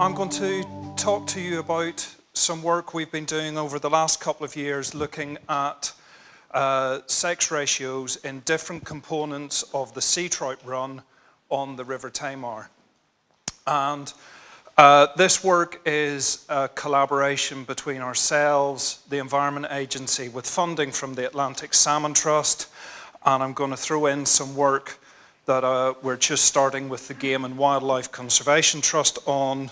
I'm going to talk to you about some work we've been doing over the last couple of years looking at sex ratios in different components of the sea trout run on the River Tamar. And this work is a collaboration between ourselves, the Environment Agency, with funding from the Atlantic Salmon Trust, and I'm going to throw in some work that we're just starting with the Game and Wildlife Conservation Trust on,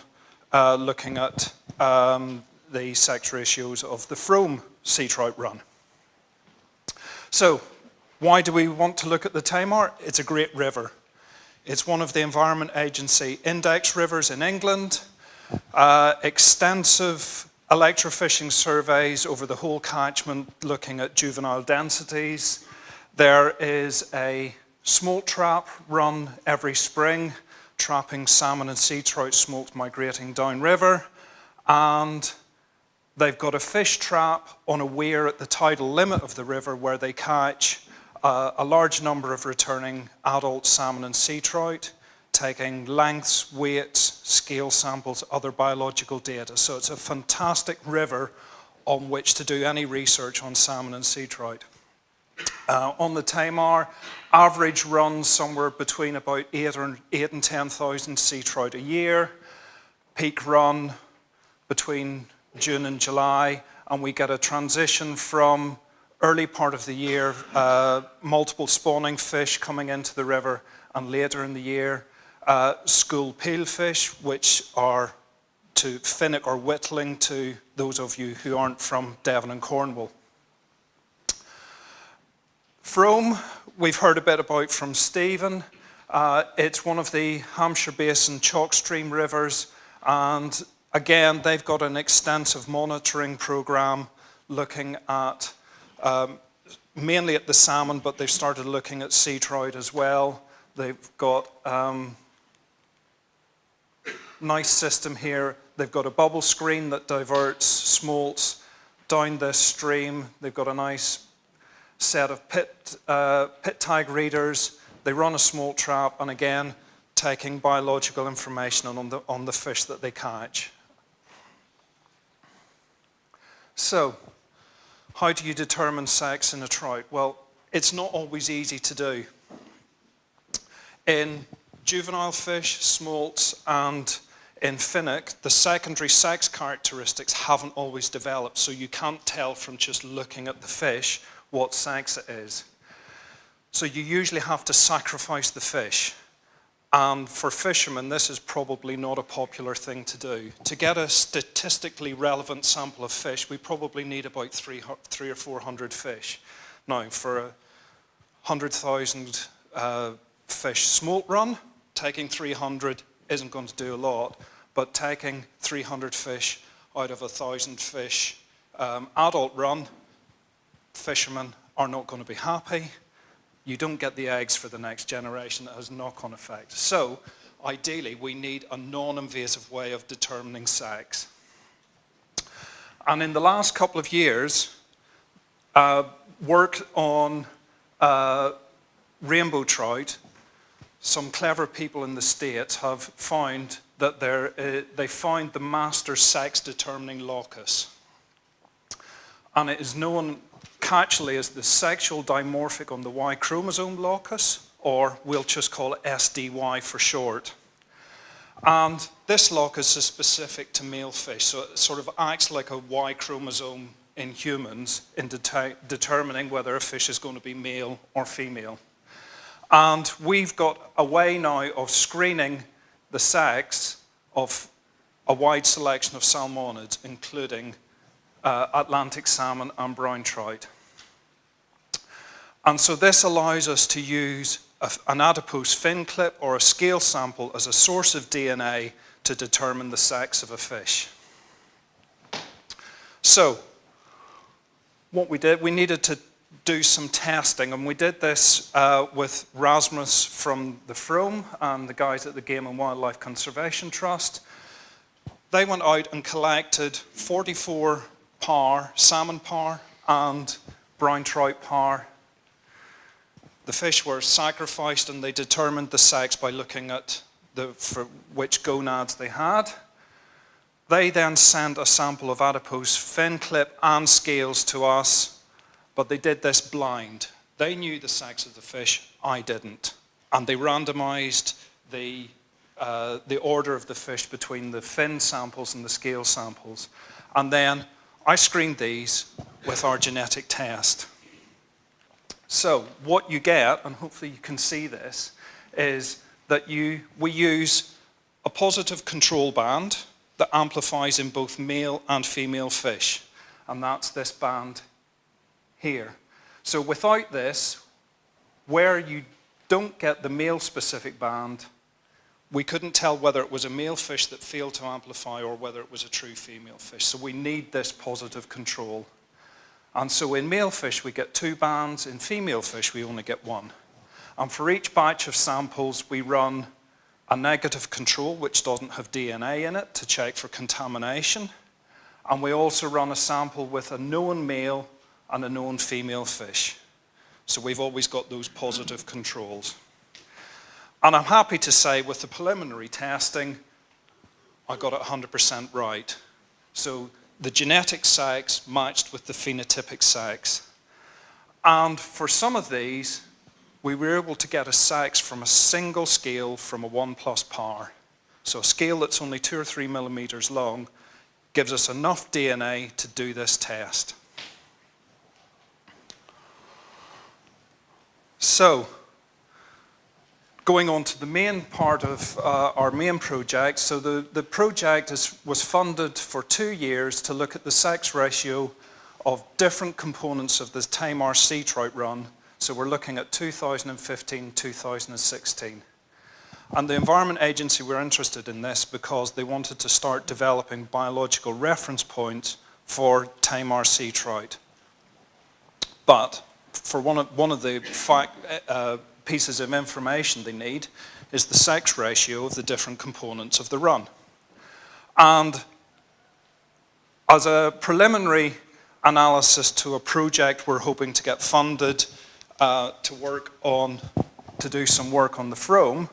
looking at the sex ratios of the Frome sea trout run. So, why do we want to look at the Tamar? It's a great river. It's one of the Environment Agency index rivers in England. Extensive electrofishing surveys over the whole catchment looking at juvenile densities. There is a smolt trap run every spring, trapping salmon and sea trout smolt migrating downriver. And they've got a fish trap on a weir at the tidal limit of the river where they catch a large number of returning adult salmon and sea trout, taking lengths, weights, scale samples, other biological data. So it's a fantastic river on which to do any research on salmon and sea trout. On the Tamar, average runs somewhere between about 8 and 10,000 sea trout a year. Peak run between June and July, and we get a transition from early part of the year, multiple spawning fish coming into the river, and later in the year, school peelfish, which are to finnick or whittling to those of you who aren't from Devon and Cornwall. Frome, we've heard a bit about from Stephen. It's one of the Hampshire Basin chalk stream rivers, and again, they've got an extensive monitoring program looking at mainly at the salmon, but they've started looking at sea trout as well. They've got nice system here. They've got a bubble screen that diverts smolts down this stream. They've got a nice set of pit tag readers. They run a smolt trap, and again, taking biological information on the fish that they catch. So, how do you determine sex in a trout? Well, it's not always easy to do. In juvenile fish, smolts, and in finnick, the secondary sex characteristics haven't always developed, so you can't tell from just looking at the fish what sex it is. So you usually have to sacrifice the fish. And for fishermen, this is probably not a popular thing to do. To get a statistically relevant sample of fish, we probably need about 300 or 400 fish. Now, for a 100,000 fish smolt run, taking 300 isn't going to do a lot, but taking 300 fish out of a 1,000 fish adult run, fishermen are not going to be happy. You don't get the eggs for the next generation. That has knock-on effect. So, ideally, we need a non-invasive way of determining sex. And in the last couple of years, work on rainbow trout, some clever people in the States have found that they found the master sex-determining locus. And it is known catchily as the sexual dimorphic on the Y chromosome locus, or we'll just call it SDY for short. And this locus is specific to male fish, so it sort of acts like a Y chromosome in humans in determining whether a fish is going to be male or female. And we've got a way now of screening the sex of a wide selection of salmonids, including Atlantic salmon and brown trout. And so this allows us to use an adipose fin clip or a scale sample as a source of DNA to determine the sex of a fish. So, what we did, we needed to do some testing, and we did this with Rasmus from the Frome and the guys at the Game and Wildlife Conservation Trust. They went out and collected 44 par, salmon par, and brown trout par. The fish were sacrificed, and they determined the sex by looking at for which gonads they had. They then sent a sample of adipose fin clip and scales to us, but they did this blind. They knew the sex of the fish, I didn't. And they randomized the order of the fish between the fin samples and the scale samples. And then I screened these with our genetic test. So what you get, and hopefully you can see this, is that we use a positive control band that amplifies in both male and female fish. And that's this band here. So without this, where you don't get the male-specific band, we couldn't tell whether it was a male fish that failed to amplify or whether it was a true female fish. So we need this positive control. And so in male fish, we get 2 bands. In female fish, we only get 1. And for each batch of samples, we run a negative control, which doesn't have DNA in it, to check for contamination. And we also run a sample with a known male and a known female fish. So we've always got those positive controls. And I'm happy to say with the preliminary testing, I got it 100% right. So the genetic sex matched with the phenotypic sex. And for some of these, we were able to get a sex from a single scale from a 1+ par. So a scale that's only 2 or 3 millimeters long gives us enough DNA to do this test. So, going on to the main part of our main project. So the project was funded for 2 years to look at the sex ratio of different components of the Tamar sea trout run. So we're looking at 2015, 2016. And the Environment Agency were interested in this because they wanted to start developing biological reference points for Tamar sea trout. But for one of the pieces of information they need is the sex ratio of the different components of the run. And as a preliminary analysis to a project we're hoping to get funded to do some work on the Frome,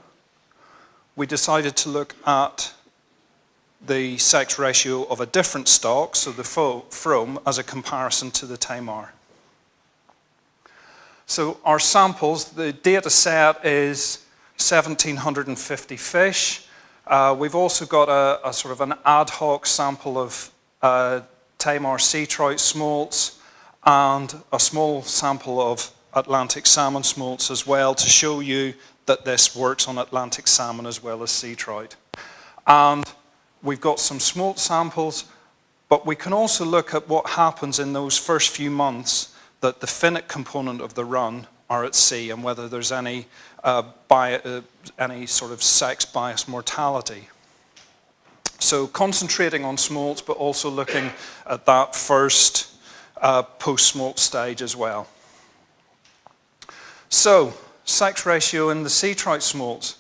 we decided to look at the sex ratio of a different stock, so the Frome, as a comparison to the Tamar. So our samples, the data set is 1,750 fish. We've also got a sort of an ad hoc sample of Tamar sea trout smolts and a small sample of Atlantic salmon smolts as well, to show you that this works on Atlantic salmon as well as sea trout. And we've got some smolt samples, but we can also look at what happens in those first few months that the finnic component of the run are at sea, and whether there's any sort of sex-biased mortality. So concentrating on smolts, but also looking at that first post-smolt stage as well. So, sex ratio in the sea trout smolts.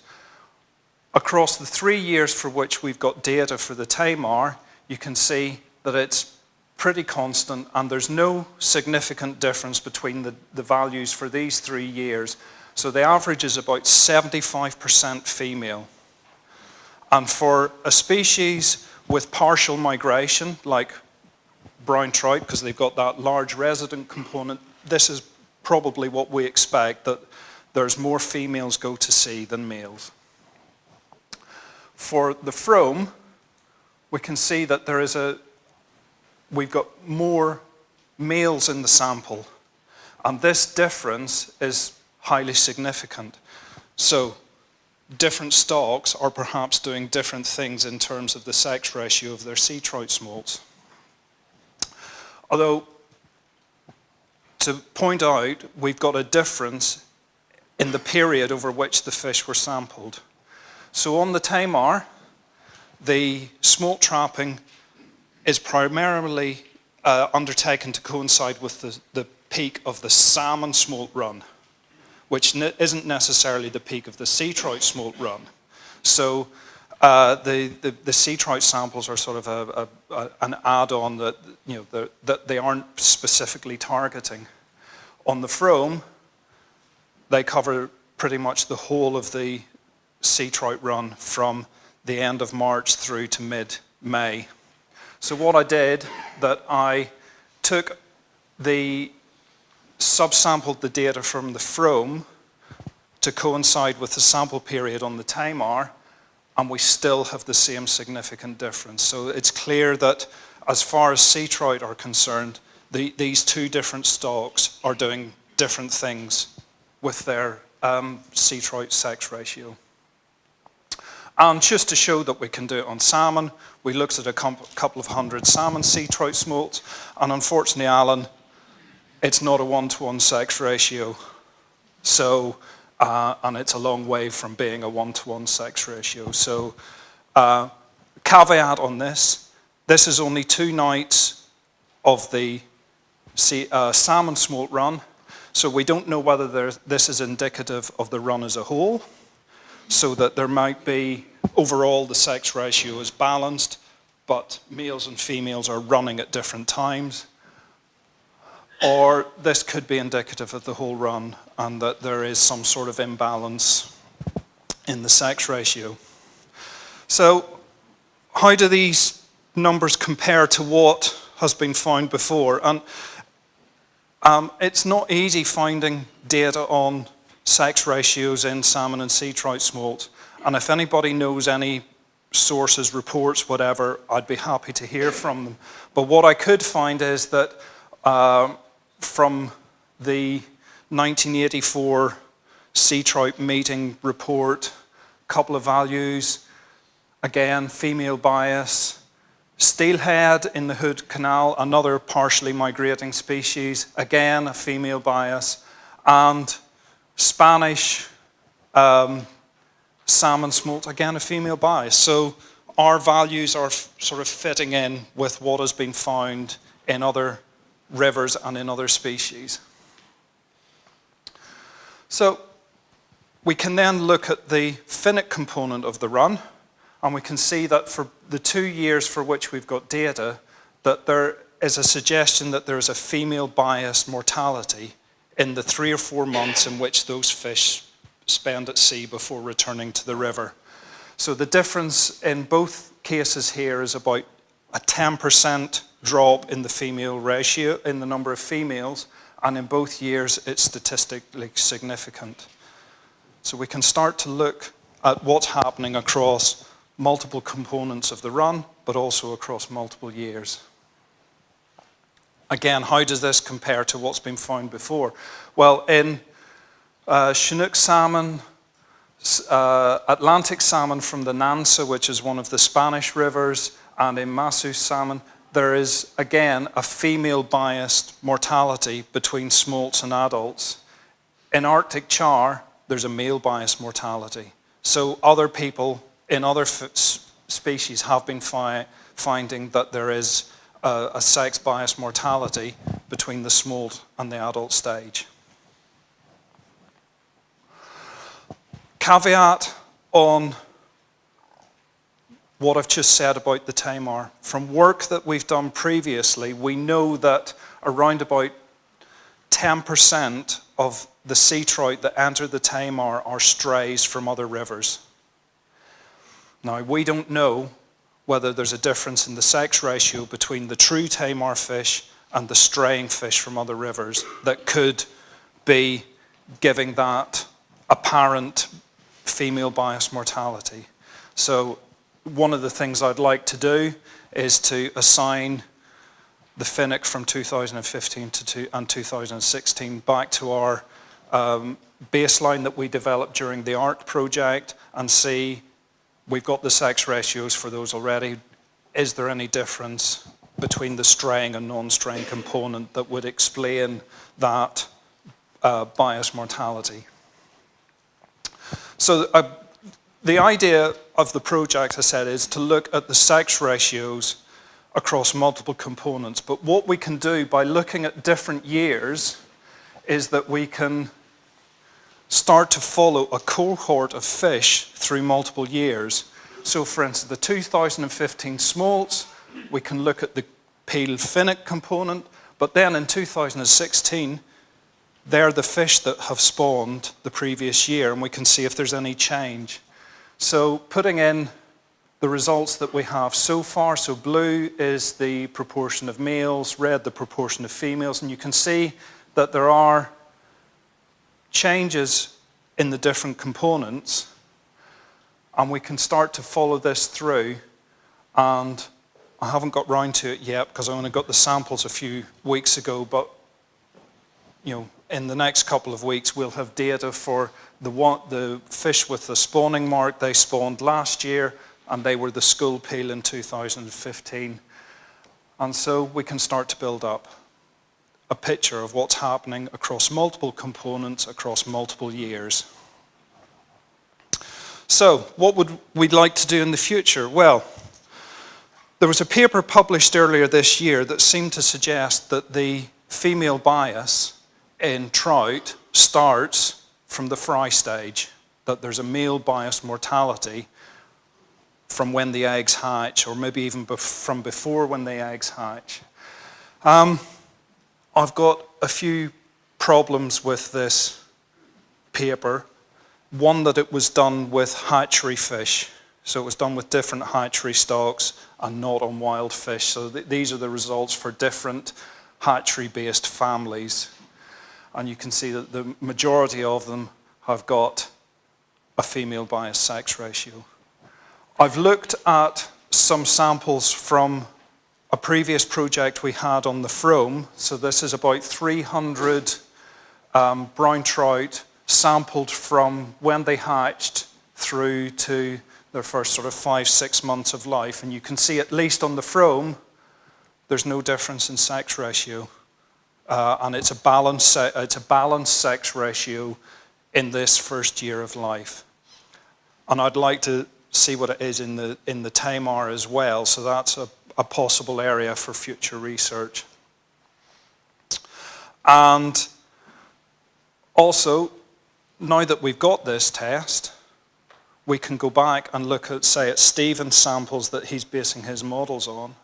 Across the 3 years for which we've got data for the Tamar, you can see that it's pretty constant, and there's no significant difference between the values for these 3 years. So the average is about 75% female. And for a species with partial migration, like brown trout, because they've got that large resident component, this is probably what we expect, that there's more females go to sea than males. For the Frome, we can see that we've got more males in the sample, and this difference is highly significant. So different stocks are perhaps doing different things in terms of the sex ratio of their sea trout smolts. Although, to point out, we've got a difference in the period over which the fish were sampled. So on the Tamar, the smolt trapping is primarily undertaken to coincide with the peak of the salmon smolt run, which isn't necessarily the peak of the sea trout smolt run. So the sea trout samples are sort of an add-on that they aren't specifically targeting. On the Frome, they cover pretty much the whole of the sea trout run from the end of March through to mid-May. So what I did, that I took subsampled the data from the Frome to coincide with the sample period on the Tamar, and we still have the same significant difference. So it's clear that as far as sea trout are concerned, these two different stocks are doing different things with their sea trout sex ratio. And just to show that we can do it on salmon, we looked at a couple of hundred salmon sea trout smolts, and unfortunately, Alan, it's not a 1-to-1 sex ratio. So, and it's a long way from being a 1-to-1 sex ratio. So, caveat on this is only 2 nights of the salmon smolt run. So we don't know whether this is indicative of the run as a whole, so that there might be, overall the sex ratio is balanced, but males and females are running at different times. Or this could be indicative of the whole run and that there is some sort of imbalance in the sex ratio. So how do these numbers compare to what has been found before? And it's not easy finding data on sex ratios in salmon and sea trout smolt. And if anybody knows any sources, reports, whatever, I'd be happy to hear from them. But what I could find is that from the 1984 sea trout meeting report, a couple of values, again, female bias, steelhead in the Hood Canal, another partially migrating species, again, a female bias, and Spanish salmon smolt, again, a female bias. So our values are sort of fitting in with what has been found in other rivers and in other species. So we can then look at the finnick component of the run, and we can see that for the 2 years for which we've got data, that there is a suggestion that there is a female biased mortality in the 3 or 4 months in which those fish spend at sea before returning to the river. So the difference in both cases here is about a 10% drop in the female ratio, in the number of females, and in both years it's statistically significant. So we can start to look at what's happening across multiple components of the run, but also across multiple years. Again, how does this compare to what's been found before? Well, in Chinook salmon, Atlantic salmon from the Nansa, which is one of the Spanish rivers, and in Masu salmon, there is, again, a female-biased mortality between smolts and adults. In Arctic char, there's a male-biased mortality. So other people in other species have been finding that there is a sex-biased mortality between the smolt and the adult stage. Caveat on what I've just said about the Tamar. From work that we've done previously, we know that around about 10% of the sea trout that enter the Tamar are strays from other rivers. Now, we don't know whether there's a difference in the sex ratio between the true Tamar fish and the straying fish from other rivers that could be giving that apparent female bias mortality. So one of the things I'd like to do is to assign the finnick from 2015 and 2016 back to our baseline that we developed during the ARC project and see, we've got the sex ratios for those already. Is there any difference between the straying and non-straying component that would explain that bias mortality? So the idea of the project, I said, is to look at the sex ratios across multiple components. But what we can do by looking at different years is that we can start to follow a cohort of fish through multiple years. So for instance, the 2015 smolts, we can look at the peel finnick component, but then in 2016, they're the fish that have spawned the previous year, and we can see if there's any change. So putting in the results that we have so far. So blue is the proportion of males, red the proportion of females, and you can see that there are changes in the different components, and we can start to follow this through. And I haven't got round to it yet because I only got the samples a few weeks ago, but in the next couple of weeks we'll have data for the fish with the spawning mark. They spawned last year and they were the school peel in 2015. And so we can start to build up a picture of what's happening across multiple components, across multiple years. So what would we like to do in the future? Well, there was a paper published earlier this year that seemed to suggest that the female bias in trout starts from the fry stage, that there's a male bias mortality from when the eggs hatch, or maybe even from before when the eggs hatch. I've got a few problems with this paper. One, that it was done with hatchery fish. So it was done with different hatchery stocks and not on wild fish. So these are the results for different hatchery-based families. And you can see that the majority of them have got a female bias sex ratio. I've looked at some samples from a previous project we had on the Frome. So this is about 300 brown trout sampled from when they hatched through to their first sort of 5-6 months of life. And you can see, at least on the Frome, there's no difference in sex ratio. And it's a balanced sex ratio in this first year of life. And I'd like to see what it is in the Tamar as well. So that's a possible area for future research. And also, now that we've got this test, we can go back and look at, say, at Stephen's samples that he's basing his models on,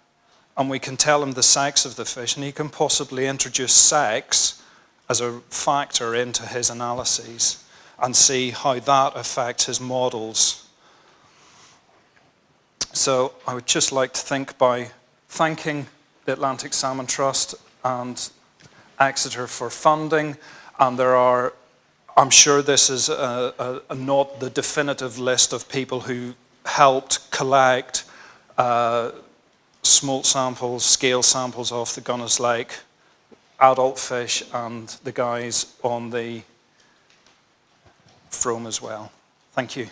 and we can tell him the sex of the fish, and he can possibly introduce sex as a factor into his analyses and see how that affects his models. So I would just like to think by thanking the Atlantic Salmon Trust and Exeter for funding, and I'm sure this is not the definitive list of people who helped collect smolt samples, scale samples off the Gunness Lake, adult fish, and the guys on the Frome as well. Thank you.